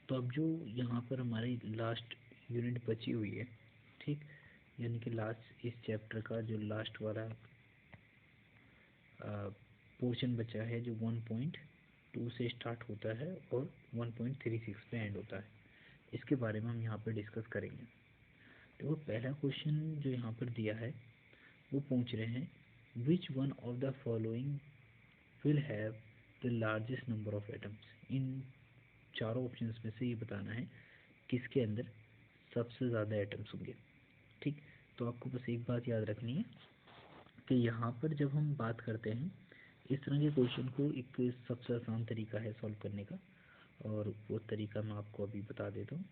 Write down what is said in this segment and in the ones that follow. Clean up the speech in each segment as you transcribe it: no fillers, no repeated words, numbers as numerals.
तो अब जो यहाँ पर हमारी लास्ट यूनिट बची हुई है, ठीक, यानी कि लास्ट इस चैप्टर का जो लास्ट वाला पोर्शन बचा है जो 1.2 से स्टार्ट होता है और 1.36 पे एंड होता है, इसके बारे में हम यहाँ पर डिस्कस करेंगे। तो पहला क्वेश्चन जो यहाँ पर दिया है वो पूछ रहे हैं, which one of the following will have the largest number of atoms. इन चारों ऑप्शंस में से ये बताना है किसके अंदर सबसे ज़्यादा एटम्स होंगे। ठीक, तो आपको बस एक बात याद रखनी है कि यहाँ पर जब हम बात करते हैं इस तरह के क्वेश्चन को, एक सबसे आसान तरीका है सॉल्व करने का, और वो तरीका मैं आपको अभी बता देता हूँ।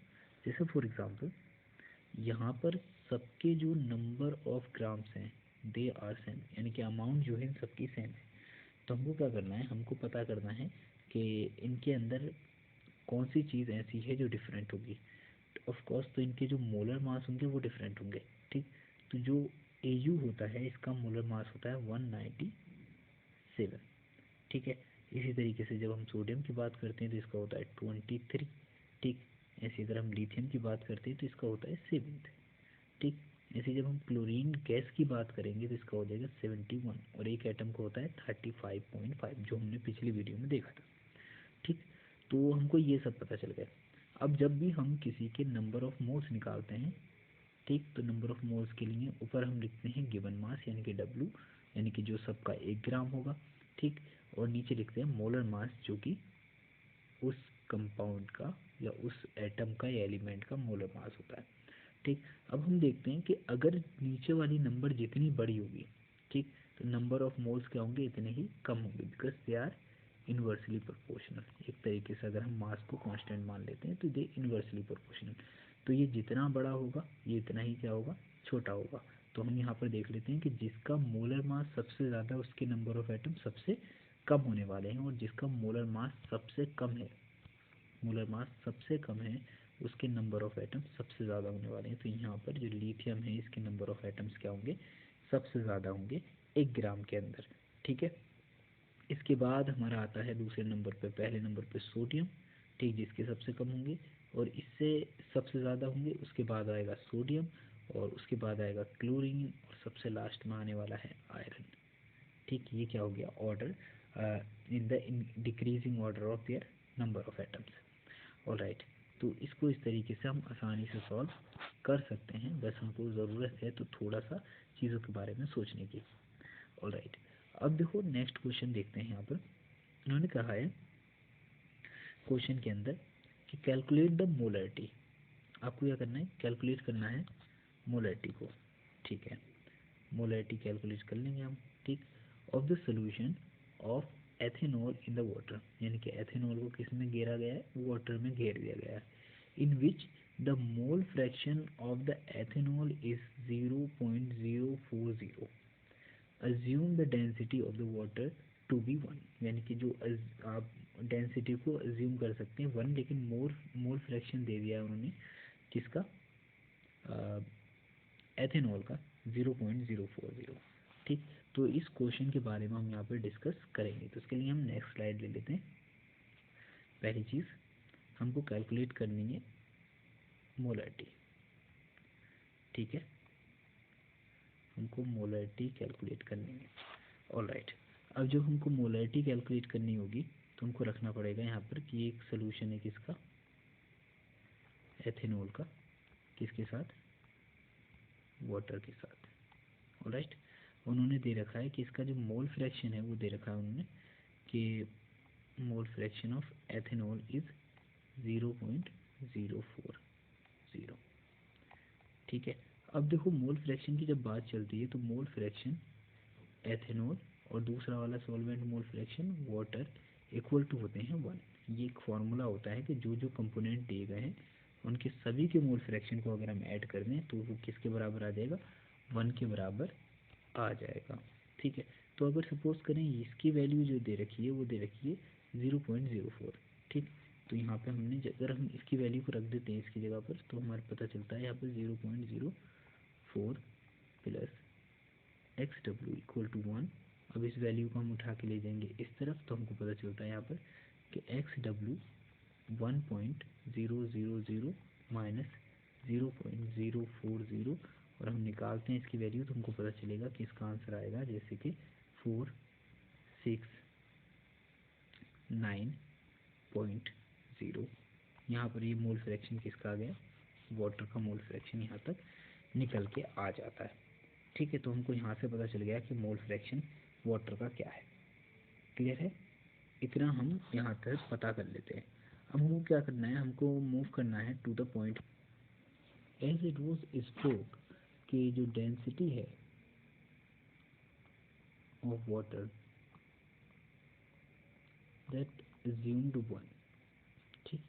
जैसे फॉर एग्ज़ाम्पल यहाँ पर सबके जो नंबर ऑफ ग्राम्स हैं दे आर सेम, यानी कि अमाउंट जो है सबकी सेम है। तो हमको क्या करना है, हमको पता करना है कि इनके अंदर कौन सी चीज़ ऐसी है जो डिफरेंट होगी। ऑफ कोर्स तो इनके जो मोलर मास होंगे वो डिफरेंट होंगे। ठीक, तो जो Au होता है इसका मोलर मास होता है 197। ठीक है, इसी तरीके से जब हम सोडियम की बात करते हैं तो इसका होता है 23। ठीक, ऐसे अगर हम लिथियम की बात करते हैं तो इसका होता है 7। ठीक, ऐसे जब हम क्लोरीन गैस की बात करेंगे तो इसका हो जाएगा 71 और एक एटम का होता है 35.5, जो हमने पिछली वीडियो में देखा था। ठीक, तो हमको ये सब पता चल गया। अब जब भी हम किसी के नंबर ऑफ मोल्स निकालते हैं, ठीक, तो नंबर ऑफ मोल्स के लिए ऊपर हम लिखते हैं गिवन मास यानी कि W, यानी कि जो सबका 1 ग्राम होगा। ठीक, और नीचे लिखते हैं मोलर मास जो कि उस कंपाउंड का या उस एटम का या एलिमेंट का मोलर मास होता है। ठीक, अब हम देखते हैं कि अगर नीचे वाली नंबर जितनी बड़ी होगी, ठीक, तो नंबर ऑफ मोल्स क्या होंगे, इतने ही कम होंगे, because they are inversely proportional. एक तरीके से अगर हम मास को कांस्टेंट मान लेते हैं तो दे इन्वर्सली प्रोपोर्शनल। तो ये जितना बड़ा होगा ये इतना ही क्या होगा, छोटा होगा। तो हम यहाँ पर देख लेते हैं कि जिसका मोलर मास सबसे ज़्यादा उसके नंबर ऑफ एटम सबसे कम होने वाले हैं, और जिसका मोलर मास सबसे कम है, मोलर मास सबसे कम है, उसके नंबर ऑफ एटम सबसे ज़्यादा होने वाले हैं। तो यहाँ पर जो लिथियम है इसके नंबर ऑफ एटम्स क्या होंगे, सबसे ज़्यादा होंगे 1 ग्राम के अंदर। ठीक है, इसके बाद हमारा आता है दूसरे नंबर पे, पहले नंबर पे सोडियम, ठीक, जिसके सबसे कम होंगे, और इससे सबसे ज़्यादा होंगे। उसके बाद आएगा सोडियम, और उसके बाद आएगा क्लोरीन, और सबसे लास्ट में आने वाला है आयरन। ठीक, ये क्या हो गया order in the decreasing order of their number of atoms. Alright, तो इसको इस तरीके से हम आसानी से सॉल्व कर सकते हैं, बस हमको ज़रूरत है तो थोड़ा सा चीज़ों के बारे में सोचने की। ऑलराइट, अब देखो नेक्स्ट क्वेश्चन देखते हैं। यहाँ पर उन्होंने कहा है क्वेश्चन के अंदर कि कैलकुलेट द मोलरिटी। आपको क्या करना है, कैलकुलेट करना है मोलरिटी को। ठीक है, मोलरिटी कैलकुलेट कर लेंगे हम। ठीक, of the solution of ethanol in the water, यानी कि एथेनॉल को किस में घेरा गया है, वाटर में घेर दिया गया है। In which the mole fraction of the ethanol is 0.040। Assume the density of the water to be 1, यानी कि जो आप डेंसिटी को अज्यूम कर सकते हैं 1, लेकिन मोल फ्रैक्शन दे दिया है उन्होंने किसका, एथेनॉल का 0.040। ठीक, तो इस क्वेश्चन के बारे में हम यहाँ पर डिस्कस करेंगे। तो इसके लिए हम नेक्स्ट स्लाइड ले लेते हैं। पहली चीज़ हमको कैलकुलेट करनी है मोलरिटी। ठीक है, हमको मोलरिटी कैलकुलेट करनी है। ऑलराइट, अब जब हमको मोलरिटी कैलकुलेट करनी होगी तो हमको रखना पड़ेगा यहाँ पर कि एक सोल्यूशन है किसका, एथेनॉल का, किसके साथ, वाटर के साथ। ऑलराइट, उन्होंने दे रखा है कि इसका जो मोल फ्रैक्शन है वो दे रखा है उन्होंने कि मोल फ्रैक्शन ऑफ एथेनॉल इज 0.040। ठीक है, अब देखो मोल फ्रैक्शन की जब बात चलती है तो मोल फ्रैक्शन एथेनॉल और दूसरा वाला solvent mole fraction water equal to होते हैं 1। ये एक फार्मूला होता है कि जो जो कंपोनेंट दिए गए हैं उनके सभी के मोल फ्रैक्शन को अगर हम ऐड कर दें तो वो किसके बराबर आ जाएगा, 1 के बराबर आ जाएगा। ठीक है, तो अगर सपोज करें इसकी वैल्यू जो दे रखी है वो दे रखी है 0.04। ठीक, तो यहाँ पे हमने अगर हम इसकी वैल्यू को रख देते हैं इसकी जगह पर तो हमारे पता चलता है यहाँ पर 0.04 प्लस XW इक्वल टू 1। अब इस वैल्यू को हम उठा के ले जाएंगे इस तरफ तो हमको पता चलता है यहाँ पर कि XW 1.000 माइनस 0.040 और हम निकालते हैं इसकी वैल्यू तो हमको पता चलेगा कि इसका आंसर आएगा जैसे कि 469.0। यहाँ पर ये मोल फ्रैक्शन किसका आ गया, वाटर का मोल फ्रैक्शन यहाँ तक निकल के आ जाता है। ठीक है, तो हमको यहाँ से पता चल गया कि मोल फ्रैक्शन वाटर का क्या है। क्लियर है, इतना हम यहाँ तक पता कर लेते हैं। अब हमको क्या करना है, हमको मूव करना है to the point as it was spoke कि जो डेंसिटी है ऑफ वाटर दैट assumed 1। ठीक,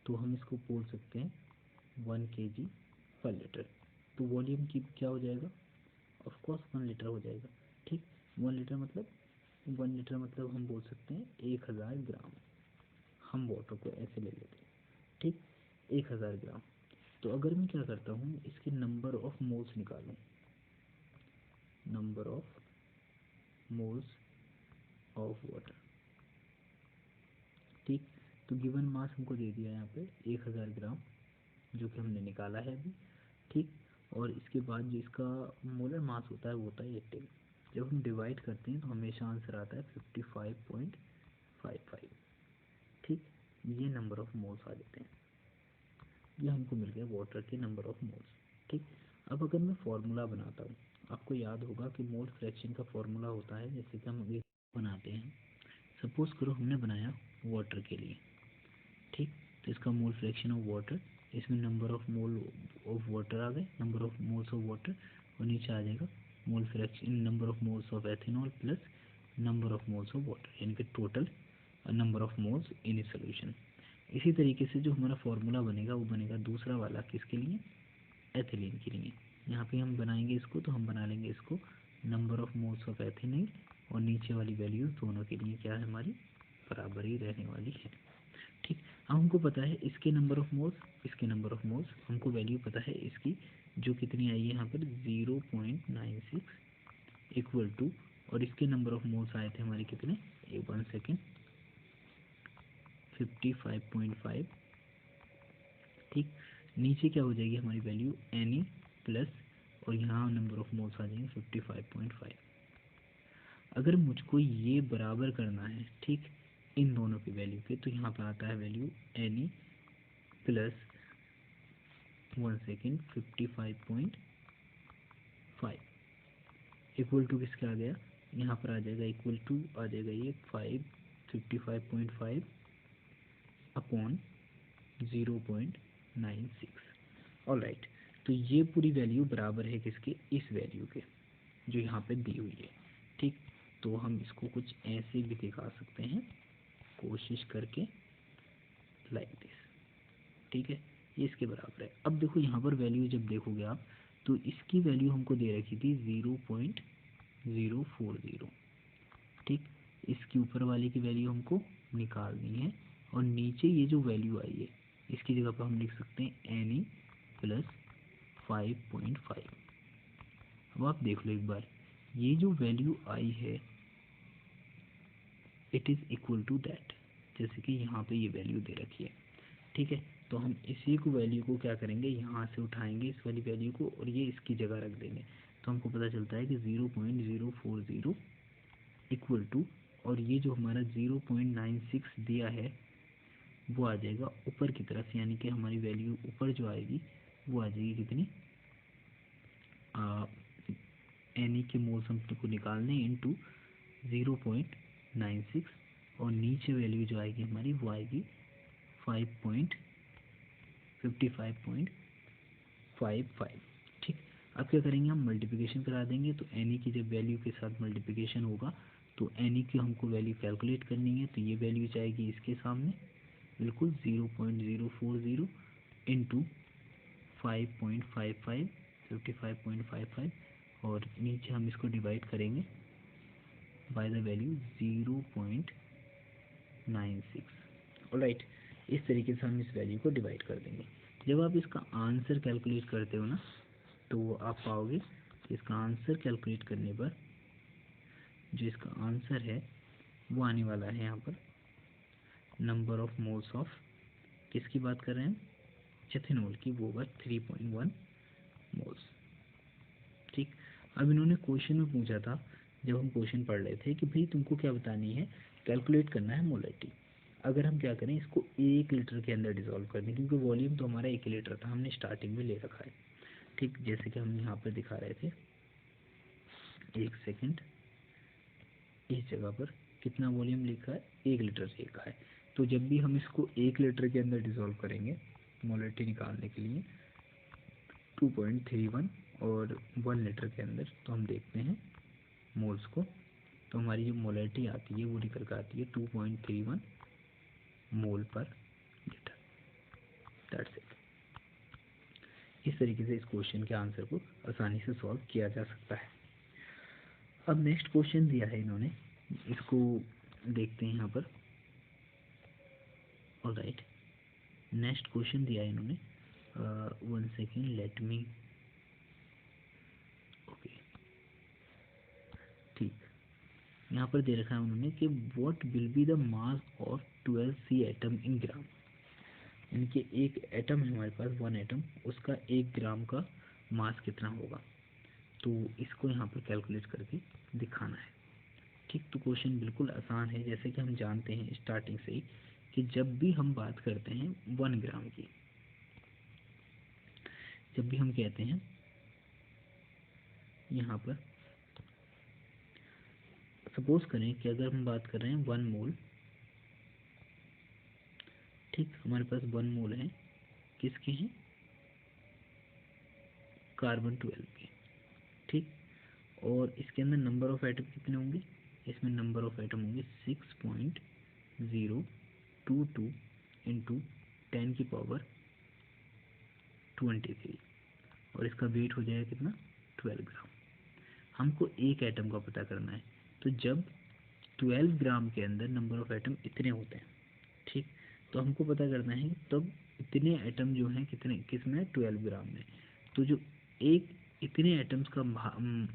तो हम इसको बोल सकते हैं 1 kg पर लीटर। तो वॉल्यूम की क्या हो जाएगा, ऑफ कोर्स 1 लीटर हो जाएगा। ठीक, 1 लीटर मतलब हम बोल सकते हैं 1000 ग्राम। हम वाटर को ऐसे ले लेते हैं, ठीक, 1000 ग्राम। तो अगर मैं क्या करता हूँ, इसके नंबर ऑफ मोल्स निकालूँ, number of moles of water. ठीक, तो गिवन मास हमको दे दिया यहाँ पे 1000 ग्राम जो कि हमने निकाला है अभी। ठीक, और इसके बाद जो इसका मोलर मास होता है वो होता है 80। जब हम डिवाइड करते हैं तो हमेशा आंसर आता है 55.55। ठीक, ये नंबर ऑफ मोल्स आ जाते हैं, ये हमको मिल गया वाटर के नंबर ऑफ मोल्स। ठीक, अब अगर मैं फार्मूला बनाता हूँ, आपको याद होगा कि मोल फ्रैक्शन का फार्मूला होता है, जैसे कि हम अभी बनाते हैं। सपोज करो हमने बनाया वाटर के लिए। ठीक, तो इसका मोल फ्रैक्शन ऑफ वाटर, इसमें number of mole of water आ गए, number of moles of water, और नीचे आ जाएगा mole fraction number of moles of ethanol plus number of moles of water, यानी कि total number of moles in a solution. इसी तरीके से जो हमारा फार्मूला बनेगा वो बनेगा दूसरा वाला किसके लिए, एथिलीन के लिए। यहाँ पे हम बनाएंगे इसको, तो हम बना लेंगे इसको number of moles of ethylene, और नीचे वाली वैल्यूज दोनों के लिए क्या है, हमारी बराबर ही रहने वाली है। ठीक, अब हमको पता है इसके नंबर ऑफ मोल्स, इसके नंबर ऑफ मोल्स, हमको वैल्यू पता है इसकी जो कितनी आई है यहाँ पर 0.96 इक्वल टू, और इसके नंबर ऑफ मोल्स आए थे हमारे कितने, 1 सेकेंड, 55.5। ठीक, नीचे क्या हो जाएगी हमारी वैल्यू Na प्लस, और यहाँ नंबर ऑफ मोल्स आ जाएंगे 55.5। अगर मुझको ये बराबर करना है, ठीक, इन दोनों की वैल्यू के, तो यहाँ पर आता है value Na plus 1 second 55.5 equal to किसका आ गया, यहाँ पर आ जाएगा इक्वल टू आ जाएगा ये 55.5 अपॉन 0.96। ऑलराइट, तो ये पूरी वैल्यू बराबर है किसके, इस वैल्यू के जो यहाँ पे दी हुई है। ठीक, तो हम इसको कुछ ऐसे भी दिखा सकते हैं कोशिश करके, लाइक दिस। ठीक है, ये इसके बराबर है। अब देखो यहाँ पर वैल्यू जब देखोगे आप, तो इसकी वैल्यू हमको दे रखी थी 0.040। ठीक, इसकी ऊपर वाले की वैल्यू हमको निकालनी है, और नीचे ये जो वैल्यू आई है इसकी जगह पर हम लिख सकते हैं Na प्लस 5.5। अब आप देख लो एक बार, ये जो वैल्यू आई है it is equal to that, जैसे कि यहाँ पे ये वैल्यू दे रखी है। ठीक है, तो हम इसी को वैल्यू को क्या करेंगे, यहाँ से उठाएंगे इस वाली वैल्यू को और ये इसकी जगह रख देंगे, तो हमको पता चलता है कि 0.040 इक्वल टू, और ये जो हमारा 0.96 दिया है वो आ जाएगा ऊपर की तरफ, यानी कि हमारी वैल्यू ऊपर जो आएगी वो आ जाएगी कितनी, Na के मोल्स हमको निकालने इनटू 0.96, और नीचे वैल्यू जो आएगी हमारी वो आएगी 55.55। ठीक, अब क्या करेंगे, हम मल्टीप्लिकेशन करा देंगे, तो Na की जब वैल्यू के साथ मल्टीप्लिकेशन होगा तो Na की हमको वैल्यू कैलकुलेट करनी है, तो ये वैल्यू जाएगी इसके सामने बिल्कुल 0.040 इंटू 55.55, और नीचे हम इसको डिवाइड करेंगे बाय द वैल्यू 0.96। ऑलराइट, इस तरीके से हम इस वैल्यू को डिवाइड कर देंगे। जब आप इसका आंसर कैलकुलेट करते हो ना, तो आप पाओगे कि इसका आंसर कैलकुलेट करने पर जो इसका आंसर है वो आने वाला है यहाँ पर नंबर ऑफ मोल्स ऑफ किसकी बात कर रहे हैं? एथेनॉल की, वो होगा 3.1 मोल्स। ठीक, अब इन्होंने क्वेश्चन में पूछा था, जब हम क्वेश्चन पढ़ रहे थे कि भाई तुमको क्या बतानी है, कैलकुलेट करना है मोलरिटी। अगर हम क्या करें, इसको 1 लीटर के अंदर डिसॉल्व कर दें, क्योंकि वॉल्यूम तो हमारा 1 लीटर था, हमने स्टार्टिंग में ले रखा है। ठीक, जैसे कि हम यहाँ पर दिखा रहे थे, 1 सेकेंड, इस जगह पर कितना वॉल्यूम लिखा है, 1 लीटर लिखा है। तो जब भी हम इसको 1 लीटर के अंदर डिसॉल्व करेंगे मोलरिटी निकालने के लिए 2.31 और 1 लीटर के अंदर, तो हम देखते हैं मोल्स को, तो हमारी जो मोलरिटी आती है वो निकल कर आती है 2.31 मोल पर लीटर। That's it. इस तरीके से इस क्वेश्चन के आंसर को आसानी से सॉल्व किया जा सकता है। अब नेक्स्ट क्वेश्चन दिया है इन्होंने, इसको देखते हैं यहाँ पर। ऑलराइट, नेक्स्ट क्वेश्चन दिया है इन्होंने, 1 सेकेंड, लेट मी, ओके, ठीक, यहाँ पर दे रखा है उन्होंने कि what will be the mass of 12C atom in gram. यानी कि एक एटम है हमारे पास, 1 एटम, उसका 1 ग्राम का मास कितना होगा। तो इसको यहाँ पर कैलकुलेट करके दिखाना है। ठीक, तो क्वेश्चन बिल्कुल आसान है, जैसे कि हम जानते हैं स्टार्टिंग से ही कि जब भी हम बात करते हैं 1 ग्राम की, जब भी हम कहते हैं यहाँ पर, सपोज करें कि अगर हम बात कर रहे हैं 1 मोल, ठीक, हमारे पास 1 मोल है, किसके हैं, कार्बन 12 के। ठीक, और इसके अंदर नंबर ऑफ एटम कितने होंगे, इसमें नंबर ऑफ एटम होंगे 6.022 इंटू 10⁻23 और इसका वेट हो जाएगा कितना, 12 ग्राम। हमको एक एटम का पता करना है, तो जब 12 ग्राम के अंदर नंबर ऑफ एटम इतने होते हैं, ठीक, तो हमको पता करना है तब इतने एटम जो हैं कितने, किसमें, 12 ग्राम में। तो जो एक इतने एटम्स का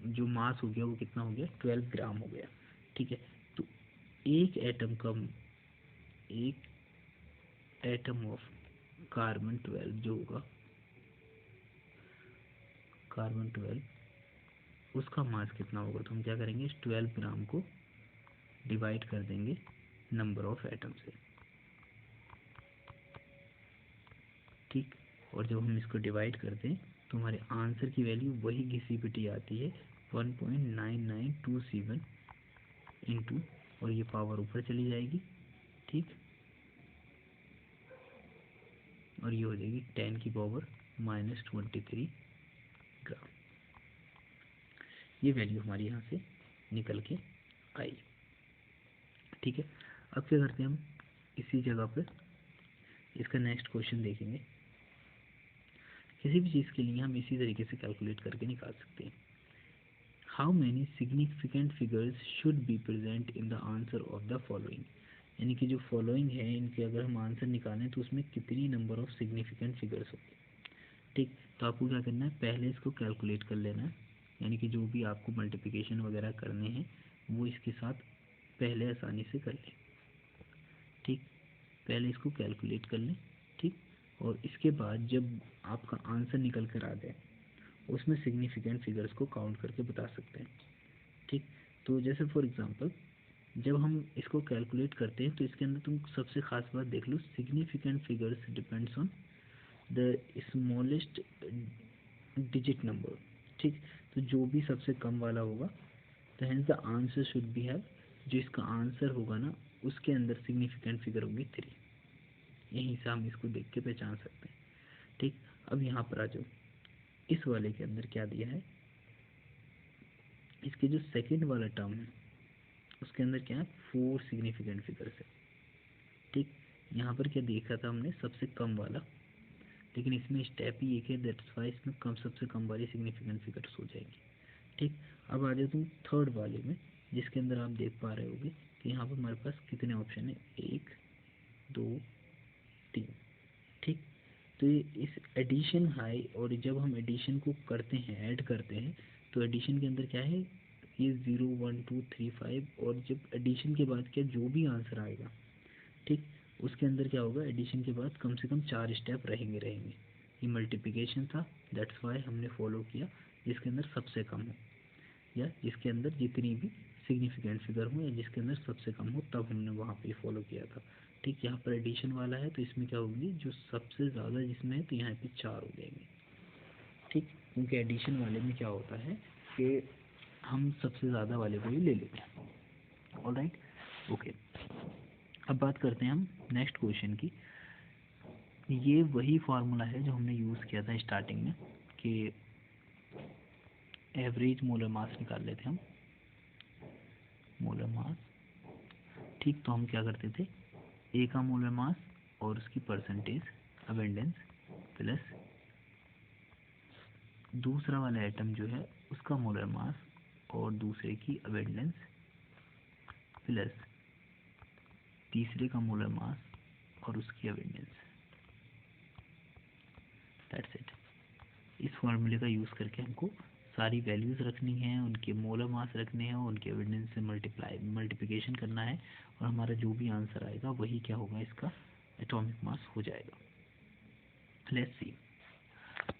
जो मास हो गया वो कितना हो गया, 12 ग्राम हो गया। ठीक है, तो एक एटम ऑफ कार्बन 12 जो होगा, कार्बन 12, उसका मास कितना होगा। तो हम क्या करेंगे, इस 12 ग्राम को डिवाइड कर देंगे नंबर ऑफ एटम से। ठीक, और जब हम इसको डिवाइड करते हैं तो हमारे आंसर की वैल्यू वही घिसी पिटी आती है 1.9927 इंटू, और ये पावर ऊपर चली जाएगी। ठीक, और ये हो जाएगी 10⁻⁻23 ग्राम। ये वैल्यू हमारी यहाँ से निकल के आई। ठीक है, अब क्या करते हैं हम, इसी जगह पर इसका नेक्स्ट क्वेश्चन देखेंगे। किसी भी चीज़ के लिए हम इसी तरीके से कैलकुलेट करके निकाल सकते हैं। How many significant figures should be present in the answer of the following. यानी कि जो फॉलोइंग है इनके अगर हम आंसर निकालें तो उसमें कितनी नंबर ऑफ सिग्निफिकेंट फिगर्स होंगे। ठीक, तो आपको क्या करना है, पहले इसको कैलकुलेट कर लेना है, यानी कि जो भी आपको मल्टीप्लिकेशन वगैरह करने हैं वो इसके साथ पहले आसानी से कर लें। ठीक, पहले इसको कैलकुलेट कर लें। ठीक, और इसके बाद जब आपका आंसर निकल कर आ जाए उसमें सिग्निफिकेंट फिगर्स को काउंट करके बता सकते हैं। ठीक, तो जैसे फॉर एग्जांपल जब हम इसको कैलकुलेट करते हैं तो इसके अंदर तुम सबसे खास बात देख लो, significant figures depends on the smallest digit number. ठीक, तो जो भी सबसे कम वाला होगा तो hence the answer should be have, जो इसका आंसर होगा ना उसके अंदर सिग्निफिकेंट फिगर होगी 3। यहीं से हम इसको देख के पहचान सकते हैं। ठीक, अब यहाँ पर आ जाओ, इस वाले के अंदर क्या दिया है, इसके जो सेकंड वाला टर्म है उसके अंदर क्या है, 4 सिग्निफिकेंट फिगर्स है। ठीक, यहाँ पर क्या देखा था हमने, सबसे कम वाला, लेकिन इसमें स्टेप ही एक है, दैट्स वाई इसमें सबसे कम वाली सिग्निफिकेंट फिगर्स हो जाएंगी। ठीक, अब आ जाओ तुम थर्ड वाले में, जिसके अंदर आप देख पा रहे होगे कि यहाँ पर हमारे पास कितने ऑप्शन है, 1 2 3। ठीक, तो ये इस एडिशन हाई, और जब हम एडिशन को करते हैं, ऐड करते हैं, तो एडिशन के अंदर क्या है, ये 0 1 2 3 5, और जब एडिशन के बाद क्या जो भी आंसर आएगा, ठीक, उसके अंदर क्या होगा, एडिशन के बाद कम से कम 4 स्टेप रहेंगे। ये मल्टीप्लिकेशन था, दैट्स वाई हमने फॉलो किया जिसके अंदर सबसे कम हो, या जिसके अंदर जितनी भी सिग्निफिकेंट फिगर हो, या जिसके अंदर सबसे कम हो, तब हमने वहाँ पे फॉलो किया था। ठीक, यहाँ पर एडिशन वाला है तो इसमें क्या होगी, जो सबसे ज़्यादा जिसमें है तो यहाँ पे 4 हो जाएंगे। ठीक, क्योंकि एडिशन वाले में क्या होता है कि हम सबसे ज़्यादा वाले को ही ले लेते हैं। Alright, okay. अब बात करते हैं हम नेक्स्ट क्वेश्चन की। ये वही फार्मूला है जो हमने यूज़ किया था स्टार्टिंग में कि एवरेज मोलर मास निकाल लेते हम, मोलर मास। ठीक, तो हम क्या करते थे, ए का मोलर मास और उसकी परसेंटेज अबेंडेंस प्लस दूसरा वाला एटम जो है उसका मोलर मास और दूसरे की अबेंडेंस प्लस तीसरे का मोलर मास और उसकी अबेंडेंस, दैट्स इट। इस फॉर्मूले का यूज़ करके हमको सारी वैल्यूज़ रखनी है, उनके मोलर मास रखने हैं, उनके एविडेंस से मल्टीप्लिकेशन करना है, और हमारा जो भी आंसर आएगा वही क्या होगा, इसका एटॉमिक मास हो जाएगा। लेट्स सी,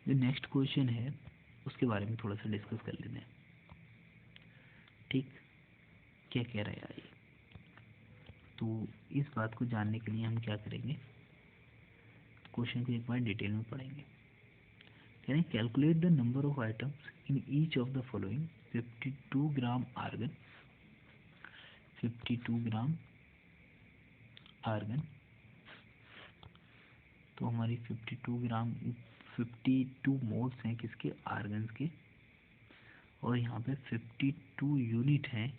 जो नेक्स्ट क्वेश्चन है उसके बारे में थोड़ा सा डिस्कस कर लेते हैं। ठीक, क्या कह रहा है ये, तो इस बात को जानने के लिए हम क्या करेंगे, क्वेश्चन को एक बार डिटेल में पढ़ेंगे। यानी calculate the number of atoms in each of the following 52 gram argon, 52 gram argon, तो हमारी 52 मोल्स हैं किसके, आर्गन के, और यहाँ पे 52 यूनिट हैं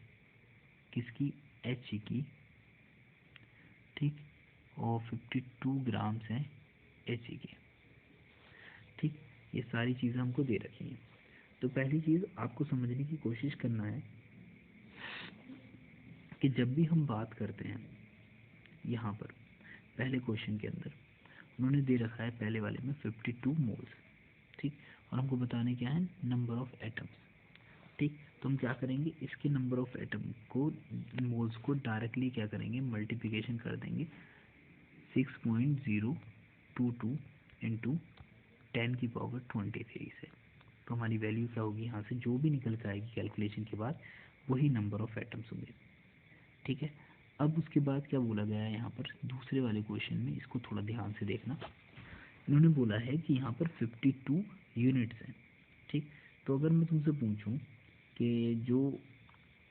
किसकी, एच की। ठीक, और 52 ग्राम्स हैं एच के। ठीक, ये सारी चीज़ें हमको दे रखी हैं। तो पहली चीज़ आपको समझने की कोशिश करना है कि जब भी हम बात करते हैं, यहाँ पर पहले क्वेश्चन के अंदर उन्होंने दे रखा है पहले वाले में 52 मोल्स। ठीक, और हमको बताने क्या है, नंबर ऑफ एटम्स। ठीक, तो हम क्या करेंगे, इसके नंबर ऑफ एटम को, मोल्स को डायरेक्टली क्या करेंगे, मल्टीप्लिकेशन कर देंगे 6.022 इंटू 10⁻23 से। तो हमारी वैल्यू क्या होगी, यहाँ से जो भी निकल के आएगी कैलकुलेशन के बाद वही नंबर ऑफ एटम्स होंगे। ठीक है, अब उसके बाद क्या बोला गया है यहाँ पर दूसरे वाले क्वेश्चन में, इसको थोड़ा ध्यान से देखना। इन्होंने बोला है कि यहाँ पर 52 यूनिट्स हैं। ठीक, तो अगर मैं तुमसे पूछूं कि जो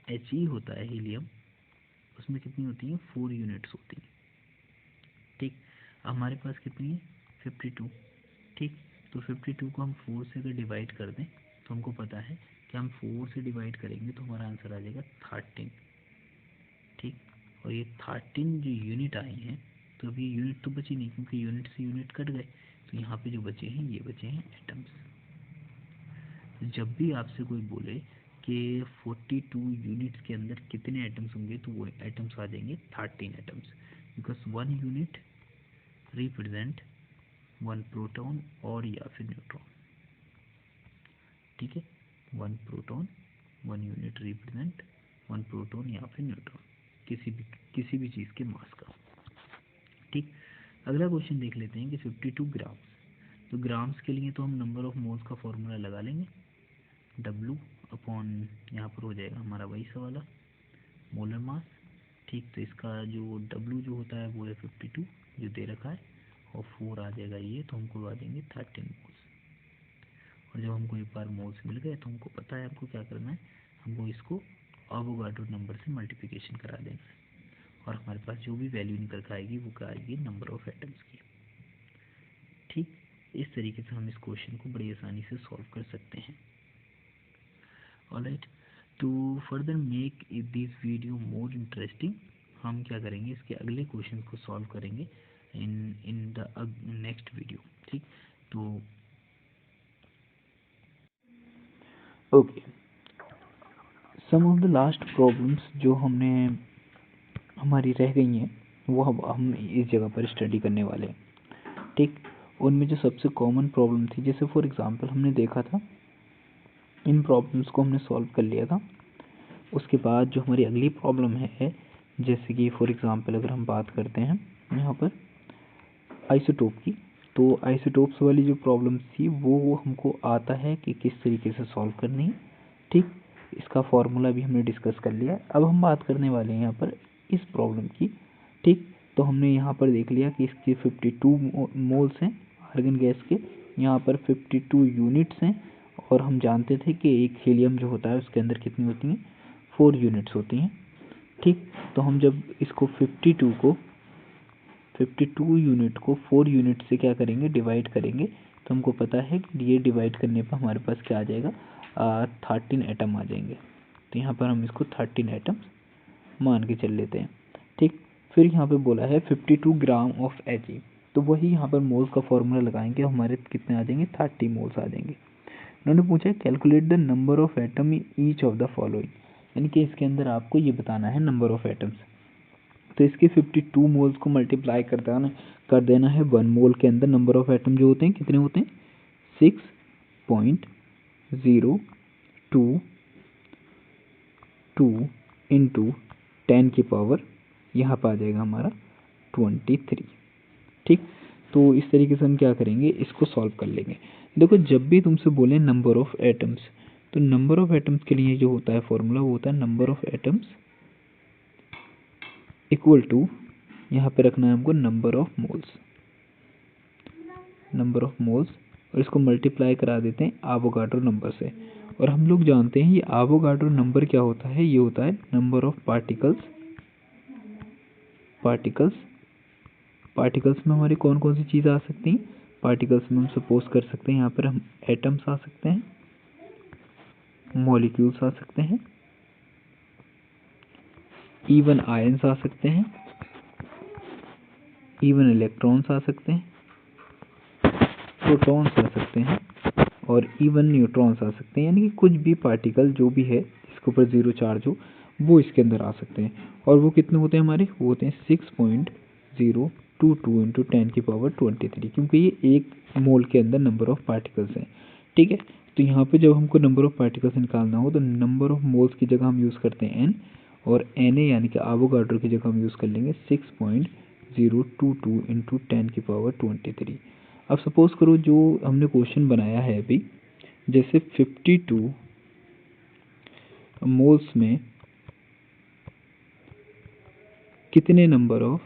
He होता है हीलियम, उसमें कितनी होती हैं, 4 यूनिट्स होती हैं। ठीक, हमारे पास कितनी है, 52। ठीक, तो 52 को हम 4 से अगर डिवाइड कर दें तो हमको पता है कि हम 4 से डिवाइड करेंगे तो हमारा आंसर आ जाएगा 13। ठीक, और ये 13 जो यूनिट आई हैं, तो अभी यूनिट तो बची नहीं, क्योंकि यूनिट से यूनिट कट गए, तो यहाँ पे जो बचे हैं ये बचे हैं एटम्स। जब भी आपसे कोई बोले कि 42 यूनिट्स के अंदर कितने एटम्स होंगे, तो वो एटम्स आ जाएंगे 13 atoms, because 1 unit represent 1 proton और या फिर न्यूट्रॉन। ठीक है, 1 प्रोटॉन, 1 यूनिट रिप्रेजेंट 1 प्रोटॉन या फिर न्यूट्रॉन, किसी भी चीज़ के मास का। ठीक, अगला क्वेश्चन देख लेते हैं कि 52 ग्राम्स, तो ग्राम्स के लिए तो हम नंबर ऑफ मोल्स का फॉर्मूला लगा लेंगे, W अपॉन यहाँ पर हो जाएगा हमारा वही सा वाला मोलर मास। ठीक, तो इसका जो W जो होता है वो है 52 जो दे रखा है, और 4 आ जाएगा ये, तो हमको आ जाएंगे 13 मोल्स। और जब हमको एक बार मोल्स मिल गए तो हमको पता है हमको क्या करना है, हमको इसको एवोगाड्रो नंबर से मल्टीप्लिकेशन करा देना है, और हमारे पास जो भी वैल्यू निकल कर आएगी वो क्या आएगी, नंबर ऑफ एटम्स की। ठीक, इस तरीके से हम इस क्वेश्चन को बड़ी आसानी से सॉल्व कर सकते हैं। Alright, to further make this video more interesting, हम क्या करेंगे, इसके अगले क्वेश्चन को सॉल्व करेंगे इन द नेक्स्ट वीडियो। ठीक, तो okay, some of the last problems जो हमारी रह गई हैं वो हम इस जगह पर स्टडी करने वाले हैं। ठीक, उनमें जो सबसे कॉमन प्रॉब्लम थी, जैसे फॉर एग्जांपल हमने देखा था, इन प्रॉब्लम्स को हमने सॉल्व कर लिया था। उसके बाद जो हमारी अगली प्रॉब्लम है, जैसे कि फॉर एग्जांपल अगर हम बात करते हैं यहाँ पर आइसोटोप की। तो आइसोटोप्स वाली जो प्रॉब्लम थी वो हमको आता है कि किस तरीके से सॉल्व करनी है। ठीक, इसका फॉर्मूला भी हमने डिस्कस कर लिया है। अब हम बात करने वाले हैं यहाँ पर इस प्रॉब्लम की। ठीक, तो हमने यहाँ पर देख लिया कि इसके 52 मोल्स हैं आर्गन गैस के, यहाँ पर 52 यूनिट्स हैं, और हम जानते थे कि एक हीलियम जो होता है उसके अंदर कितनी होती हैं, 4 यूनिट्स होती हैं। ठीक, तो हम जब इसको 52 यूनिट को 4 यूनिट से क्या करेंगे, डिवाइड करेंगे, तो हमको पता है कि ये डिवाइड करने पर हमारे पास क्या आ जाएगा, 13 एटम आ जाएंगे। तो यहाँ पर हम इसको 13 एटम्स मान के चल लेते हैं। ठीक, फिर यहाँ पे बोला है 52 ग्राम ऑफ He, तो वही यहाँ पर मोल्स का फॉर्मूला लगाएंगे, हमारे कितने आ जाएंगे, 30 मोल्स आ जाएंगे। उन्होंने पूछा calculate the number of atom in each of the following, यानी कि इसके अंदर आपको ये बताना है नंबर ऑफ एटम्स। तो इसके 52 मोल्स को मल्टीप्लाई कर देना है 1 मोल के अंदर। नंबर ऑफ एटम जो होते हैं कितने होते हैं, 6.022 इंटू 10 की पावर, यहाँ पर आ जाएगा हमारा 23। ठीक, तो इस तरीके से हम क्या करेंगे, इसको सॉल्व कर लेंगे। देखो जब भी तुमसे बोले नंबर ऑफ एटम्स, तो नंबर ऑफ एटम्स के लिए जो होता है फॉर्मूला वो होता है number of atoms equal to, यहाँ पे रखना है हमको नंबर ऑफ मोल्स, और इसको मल्टीप्लाई करा देते हैं एवोगाड्रो नंबर से। और हम लोग जानते हैं ये एवोगाड्रो नंबर क्या होता है, ये होता है नंबर ऑफ पार्टिकल्स में हमारी कौन कौन सी चीज़ें आ सकती हैं, पार्टिकल्स में हम सपोज कर सकते हैं यहाँ पर हम एटम्स आ सकते हैं, मॉलिक्यूल्स आ सकते हैं, इवन आयंस आ सकते हैं, इवन इलेक्ट्रॉन्स आ सकते हैं, प्रोटॉन्स आ सकते हैं, और इवन न्यूट्रॉन्स आ सकते हैं। यानी कि कुछ भी पार्टिकल जो भी है जिसके ऊपर जीरो चार्ज हो वो इसके अंदर आ सकते हैं। और वो कितने होते हैं हमारे, वो होते हैं 6.022 इंटू 10 की पावर 23, क्योंकि ये एक मोल के अंदर नंबर ऑफ पार्टिकल्स हैं। ठीक है, तो यहाँ पे जब हमको नंबर ऑफ पार्टिकल्स निकालना हो तो नंबर ऑफ मोल्स की जगह हम यूज़ करते हैं n, और Na यानी कि एवोगाड्रो की जगह हम यूज़ कर लेंगे 6.022 इंटू 10 की पावर 23। अब सपोज करो जो हमने क्वेश्चन बनाया है अभी, जैसे 52 मोल्स में कितने नंबर ऑफ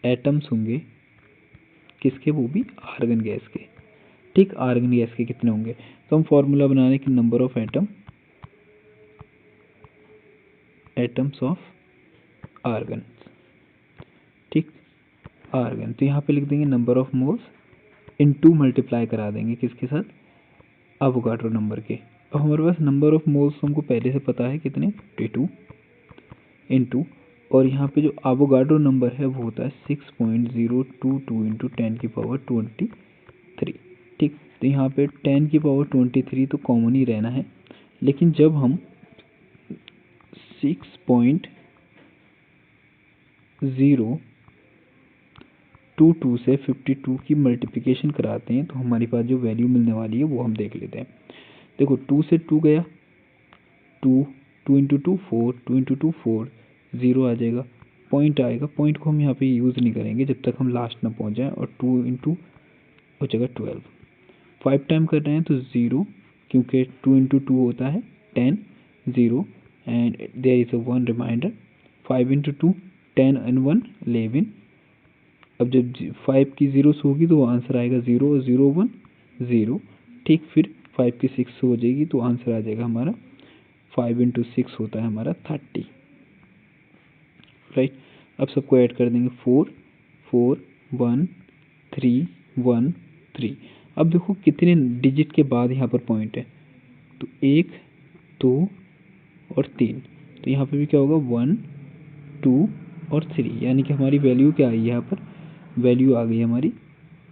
एटम्स होंगे, किसके, वो भी आर्गन गैस के। ठीक, आर्गन गैस के कितने होंगे, तो हम फॉर्मूला बनाने की number of atoms of argon. ठीक, आर्गन, तो यहाँ पे लिख देंगे number of moles into multiply करा देंगे किसके साथ, एवोगाड्रो नंबर के। अब हमारे पास नंबर ऑफ मोल्स हमको पहले से पता है कितने, 52 इंटू, और यहाँ पे जो एवोगाड्रो नंबर है वो होता है 6.022 इंटू 10 की पावर 23। ठीक, तो यहाँ पे 10 की पावर 23 तो कॉमन ही रहना है, लेकिन जब हम 6.022 से 52 की मल्टीप्लिकेशन कराते हैं तो हमारे पास जो वैल्यू मिलने वाली है वो हम देख लेते हैं। देखो 2 से 2 गया, 2 इंटू 2 4, 2 इंटू 2 4, 0 आ जाएगा, पॉइंट आएगा। पॉइंट को हम यहाँ पे यूज़ नहीं करेंगे जब तक हम लास्ट ना पहुँच जाएँ, और 2 इंटू हो जाएगा 12, 5 टाइम कर रहे हैं तो 0, क्योंकि 2 इंटू 2 होता है 10, 0 and there is a 1 remainder, 5 into 2 10 and 1 11। अब जब 5 की 0 से होगी तो आंसर आएगा 0, 0 1 0। ठीक, फिर 5 की 6 से हो जाएगी तो आंसर आ जाएगा हमारा 5 इंटू 6 होता है हमारा 30। राइट, अब सबको ऐड कर देंगे 4 4 1 3 1 3। अब देखो कितने डिजिट के बाद यहाँ पर पॉइंट है, तो 1 2 और 3, तो यहाँ पे भी क्या होगा 1 2 और 3, यानी कि हमारी वैल्यू क्या आई, यहाँ पर वैल्यू आ गई हमारी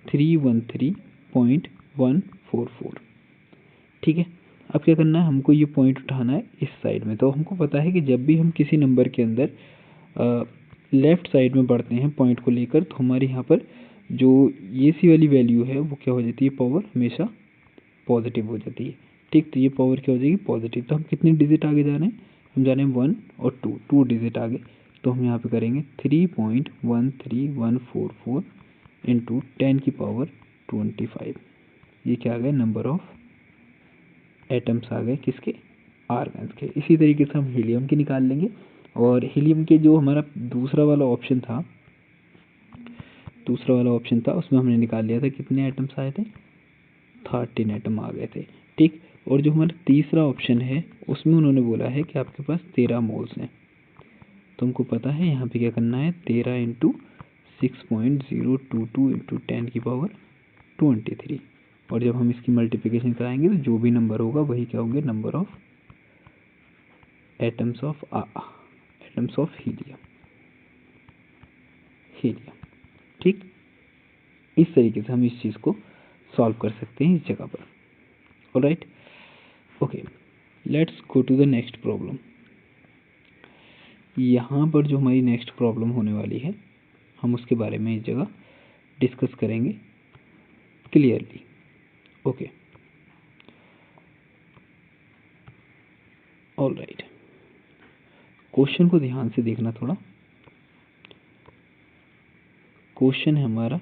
313.144। ठीक है, अब क्या करना है, हमको ये पॉइंट उठाना है इस साइड में। तो हमको पता है कि जब भी हम किसी नंबर के अंदर लेफ़्ट साइड में बढ़ते हैं पॉइंट को लेकर, तो हमारे यहाँ पर जो ये सी वाली वैल्यू है वो क्या हो जाती है, पावर हमेशा पॉजिटिव हो जाती है। ठीक, तो ये पावर क्या हो जाएगी, पॉजिटिव। तो हम कितने डिजिट आगे जा रहे हैं, हम जाने 1 और 2 डिजिट आगे, तो हम यहाँ पे करेंगे 3.13144 इंटू 10⁻25। ये क्या आ गया, नंबर ऑफ एटम्स आ गए किसके, आर्गन्स के। इसी तरीके से हम हीलियम की निकाल लेंगे। और हीलियम के जो हमारा दूसरा वाला ऑप्शन था उसमें हमने निकाल लिया था, कितने एटम्स आए थे, 13 एटम आ गए थे, ठीक। और जो हमारा तीसरा ऑप्शन है उसमें उन्होंने बोला है कि आपके पास 13 मोल्स हैं। तुमको पता है यहाँ पे क्या करना है, 13 इंटू 6.022 इंटू 10⁻23। और जब हम इसकी मल्टीप्लिकेशन कराएंगे तो जो भी नंबर होगा वही क्या होंगे, number of atoms of helium, ठीक। इस तरीके से हम इस चीज़ को सॉल्व कर सकते हैं इस जगह पर। Alright, okay, let's go to the next problem. यहाँ पर जो हमारी नेक्स्ट प्रॉब्लम होने वाली है हम उसके बारे में इस जगह डिस्कस करेंगे क्लियरली। ओके, ऑलराइट, क्वेश्चन को ध्यान से देखना थोड़ा। क्वेश्चन है हमारा